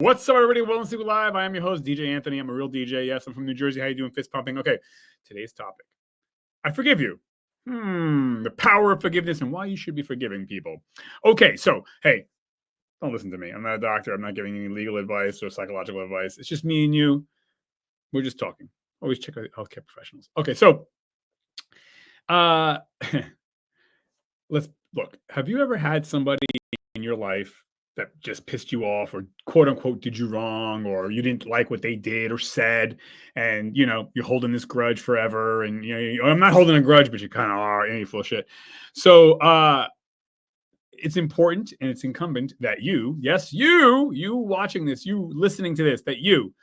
What's up, everybody? Well, let's do it live. I am your host, DJ Anthony. I'm a real DJ. Yes, I'm from New Jersey. How you doing? Fist pumping. Okay, today's topic. I forgive you. The power of forgiveness and why you should be forgiving people. Okay, so, hey, don't listen to me. I'm not a doctor. I'm not giving any legal advice or psychological advice. It's just me and you. We're just talking. Always check out healthcare professionals. Okay, so, uh, let's look. Have you ever had somebody in your life that just pissed you off or quote unquote did you wrong or you didn't like what they did or said and you're holding this grudge forever and I'm not holding a grudge but you kind of are and you're full of shit. So it's important and it's incumbent that you watching this, you listening to this, that you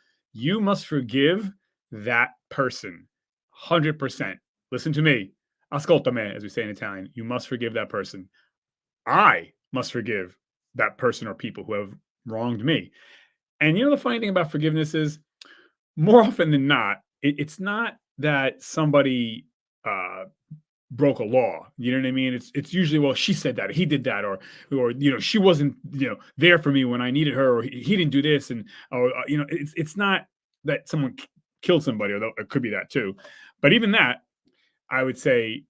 must forgive that person 100%. Listen to me. Ascoltami, as we say in Italian. You must forgive that person. I must forgive that person or people who have wronged me. And the funny thing about forgiveness is, more often than not, it's not that somebody broke a law. You know what I mean? It's usually, well, she said that, or he did that, or she wasn't there for me when I needed her, or he didn't do this, and it's not that someone killed somebody, although it could be that too. But even that, I would say,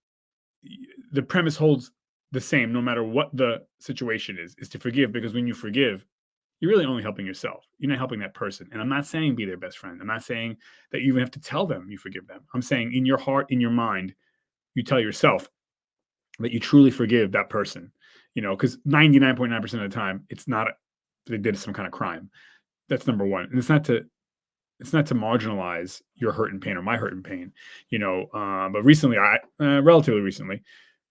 the premise holds the same no matter what the situation is to forgive, because when you forgive, you're really only helping yourself. You're not helping that person. And I'm not saying be their best friend. I'm not saying that you even have to tell them you forgive them. I'm saying in your heart, in your mind, you tell yourself that you truly forgive that person, because 99.9% of the time, it's not they did some kind of crime. That's number one. And it's not to marginalize your hurt and pain or my hurt and pain, but recently, relatively recently,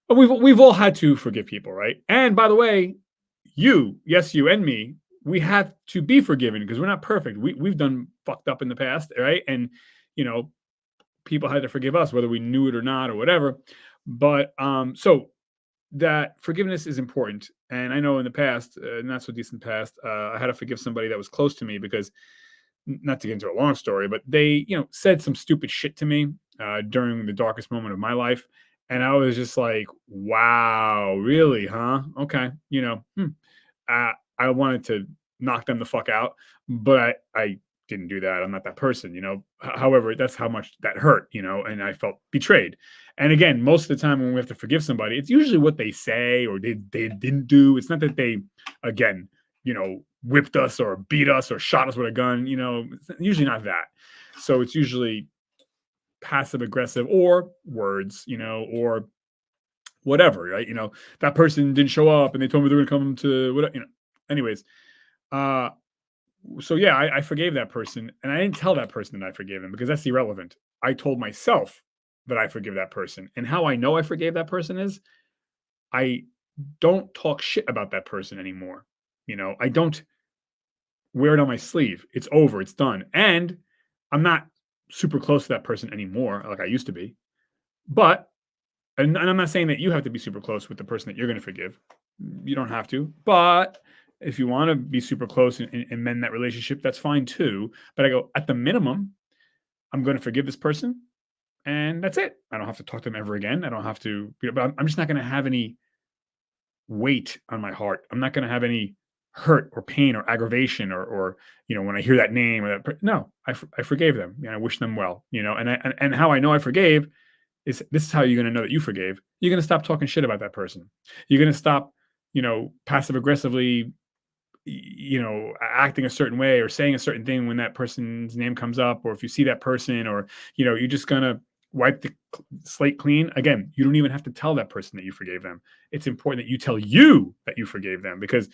we've all had to forgive people, right? And by the way, you and me, we have to be forgiven because we're not perfect. We've done fucked up in the past, right? And people had to forgive us, whether we knew it or not or whatever. But so that forgiveness is important. And I know in the past, not so distant past, I had to forgive somebody that was close to me because, not to get into a long story, but they, said some stupid shit to me during the darkest moment of my life. And I was just like, wow, really, huh? Okay. I wanted to knock them the fuck out, but I didn't do that. I'm not that person. However, that's how much that hurt, and I felt betrayed. And again, most of the time when we have to forgive somebody, it's usually what they say or they didn't do. It's not that they, again, whipped us or beat us or shot us with a gun, it's usually not that. So it's usually passive aggressive or words, or whatever, right? That person didn't show up and they told me they were going to come to whatever, anyways. Uh, so yeah, I forgave that person and I didn't tell that person that I forgave them because that's irrelevant. I told myself that I forgive that person. And how I know I forgave that person is I don't talk shit about that person anymore. I don't wear it on my sleeve. It's over. It's done. And I'm not super close to that person anymore, like I used to be. But, and I'm not saying that you have to be super close with the person that you're going to forgive. You don't have to. But if you want to be super close and mend that relationship, that's fine too. But I go, at the minimum, I'm going to forgive this person. And that's it. I don't have to talk to them ever again. I don't have to, but I'm just not going to have any weight on my heart. I'm not going to have any hurt or pain or aggravation or when I hear that name or that no, I forgave them. I wish them well. And how I know I forgave is this is how you're going to know that you forgave. You're going to stop talking shit about that person. You're going to stop passive aggressively acting a certain way or saying a certain thing when that person's name comes up, or if you see that person, or you're just going to wipe the slate clean. Again, you don't even have to tell that person that you forgave them. It's important that you tell you that you forgave them, because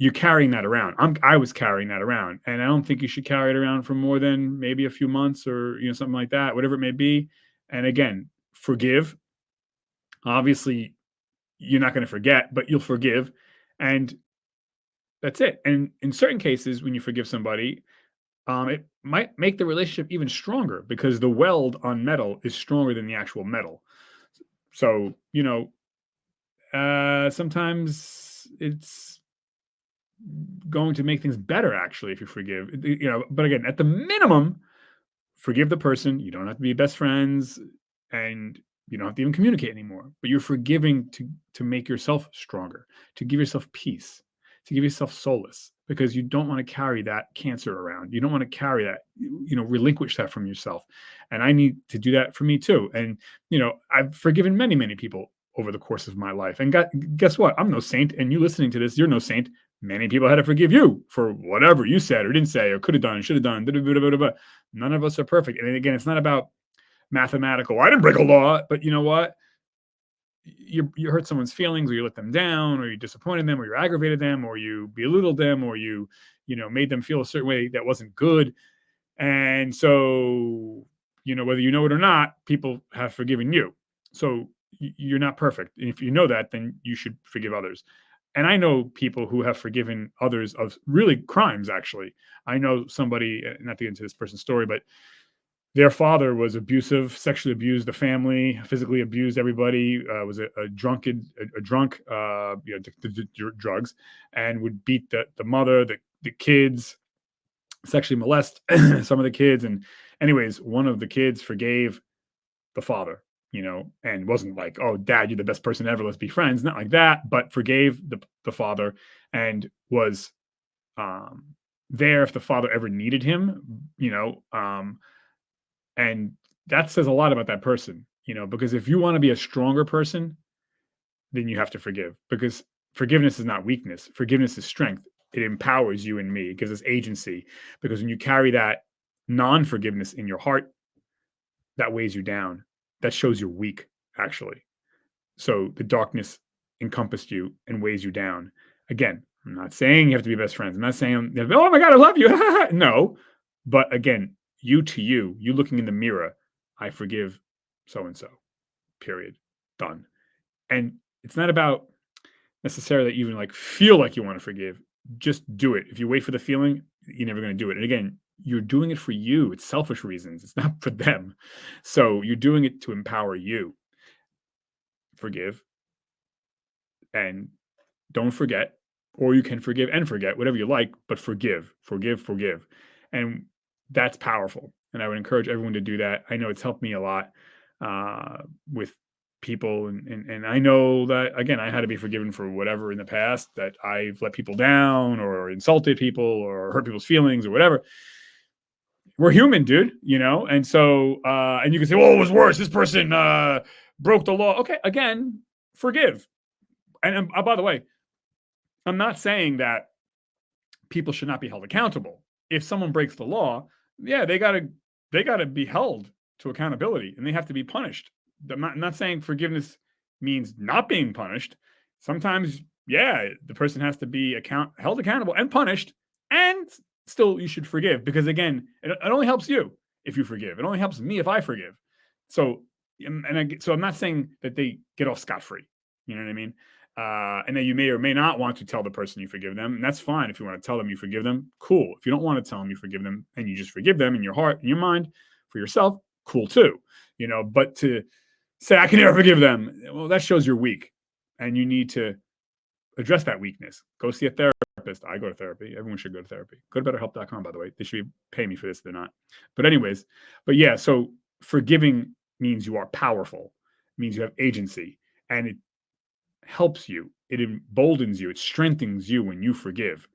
you're carrying that around. I was carrying that around, and I don't think you should carry it around for more than maybe a few months or something like that, whatever it may be. And again, forgive. Obviously, you're not going to forget, but you'll forgive, and that's it. And in certain cases, when you forgive somebody, it might make the relationship even stronger because the weld on metal is stronger than the actual metal. So, sometimes it's going to make things better, actually, if you forgive, but again, at the minimum, forgive the person. You don't have to be best friends and you don't have to even communicate anymore, but you're forgiving to make yourself stronger, to give yourself peace, to give yourself solace. because you don't want to carry that cancer around. You don't want to carry that, relinquish that from yourself. And I need to do that for me too. And, I've forgiven many, many people over the course of my life. And guess what? I'm no saint. And you listening to this, you're no saint. Many people had to forgive you for whatever you said or didn't say or could have done, should have done. None of us are perfect. And again, it's not about mathematical. I didn't break a law, but you know what? You hurt someone's feelings, or you let them down, or you disappointed them, or you aggravated them, or you belittled them, or you made them feel a certain way that wasn't good. And so, whether you know it or not, people have forgiven you. So you're not perfect. And if you know that, then you should forgive others. And I know people who have forgiven others of really crimes, actually. I know somebody, not to get into this person's story, but their father was abusive, sexually abused the family, physically abused everybody, was a drunk, addicted to drugs, and would beat the mother, the kids, sexually molest some of the kids. And anyways, one of the kids forgave the father, and wasn't like, oh, dad, you're the best person ever, let's be friends. Not like that, but forgave the father, and was there if the father ever needed him, and that says a lot about that person, because if you want to be a stronger person, then you have to forgive, because forgiveness is not weakness. Forgiveness is strength. It empowers you and me. It gives us agency, because when you carry that non-forgiveness in your heart, that weighs you down. That shows you're weak, actually. So the darkness encompassed you and weighs you down. Again, I'm not saying you have to be best friends. I'm not saying, oh my God, I love you. No. But again, you looking in the mirror, I forgive so-and-so, period, done. And it's not about necessarily that you even like feel like you want to forgive. Just do it. If you wait for the feeling, you're never going to do it. And again, you're doing it for you. It's selfish reasons. It's not for them. So you're doing it to empower you. Forgive and don't forget, or you can forgive and forget, whatever you like, but forgive. And that's powerful. And I would encourage everyone to do that. I know it's helped me a lot with people. And I know that, again, I had to be forgiven for whatever in the past that I've let people down or insulted people or hurt people's feelings or whatever. We're human, dude, And so, and you can say, well, it was worse. This person broke the law. Okay, again, forgive. And by the way, I'm not saying that people should not be held accountable. If someone breaks the law, yeah, they gotta be held to accountability, and they have to be punished. I'm not saying forgiveness means not being punished. Sometimes, yeah, the person has to be held accountable and punished, and still you should forgive, because again, it only helps you if you forgive. It only helps me if I forgive. So, so I'm not saying that they get off scot-free. You know what I mean? And then you may or may not want to tell the person you forgive them, and that's fine. If you want to tell them you forgive them, cool. If you don't want to tell them you forgive them and you just forgive them in your heart and your mind for yourself, cool too. But to say I can never forgive them, well, that shows you're weak, and you need to address that weakness. Go see a therapist. I go to therapy. Everyone should go to therapy. Go to BetterHelp.com, by the way. They should pay me for this. They're not. But anyways, yeah. So forgiving means you are powerful. It means you have agency, and it helps you. It emboldens you. It strengthens you when you forgive,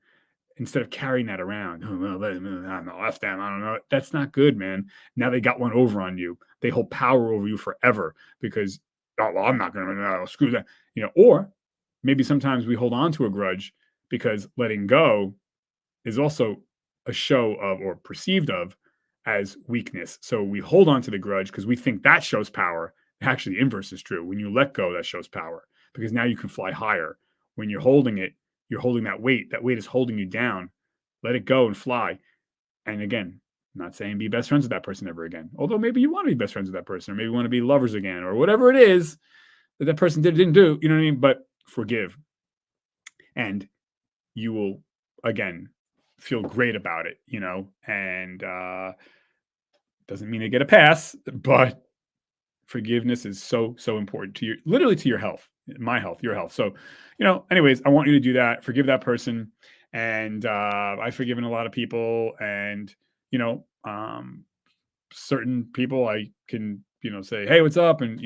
instead of carrying that around. Oh, well, I don't know, F them. I don't know. That's not good, man. Now they got one over on you. They hold power over you forever because, oh, well, I'm not going to screw that. Or maybe sometimes we hold on to a grudge because letting go is also a show of, or perceived of, as weakness. So we hold on to the grudge because we think that shows power. Actually, the inverse is true. When you let go, that shows power, because now you can fly higher. When you're holding it, you're holding that weight. That weight is holding you down. Let it go and fly. And again, I'm not saying be best friends with that person ever again. Although maybe you want to be best friends with that person, or maybe you want to be lovers again, or whatever it is that person didn't do. You know what I mean? But forgive. And you will, again, feel great about it, and doesn't mean they get a pass, but forgiveness is so important to literally to your health, my health, your health. So, anyways, I want you to do that. Forgive that person. And I've forgiven a lot of people, and certain people I can, say, hey, what's up? And,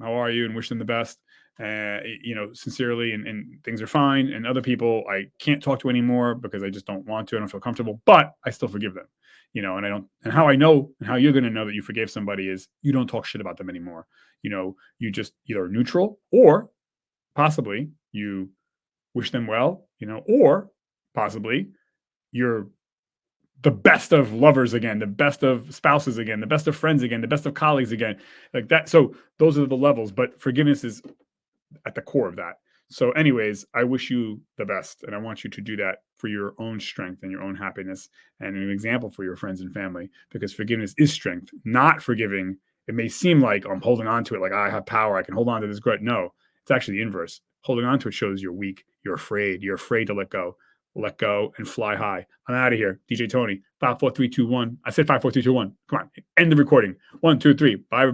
how are you? And wish them the best. sincerely, and things are fine. And other people I can't talk to anymore because I just don't want to. I don't feel comfortable, but I still forgive them. And I don't. And how I know, and how you're going to know that you forgave somebody is you don't talk shit about them anymore. You just either neutral, or possibly you wish them well, or possibly you're the best of lovers again, the best of spouses again, the best of friends again, the best of colleagues again, like that. So those are the levels, but forgiveness is at the core of that. So, anyways, I wish you the best, and I want you to do that for your own strength and your own happiness, and an example for your friends and family, because forgiveness is strength. Not forgiving, it may seem like I'm holding on to it, like I have power, I can hold on to this grudge. No, it's actually the inverse. Holding on to it shows you're weak, you're afraid to let go. Let go and fly high. I'm out of here. DJ Tony, 5, 4, 3, 2, 1. I said 5, 4, 3, 2, 1. Come on, end the recording. 1, 2, 3. Bye, everybody.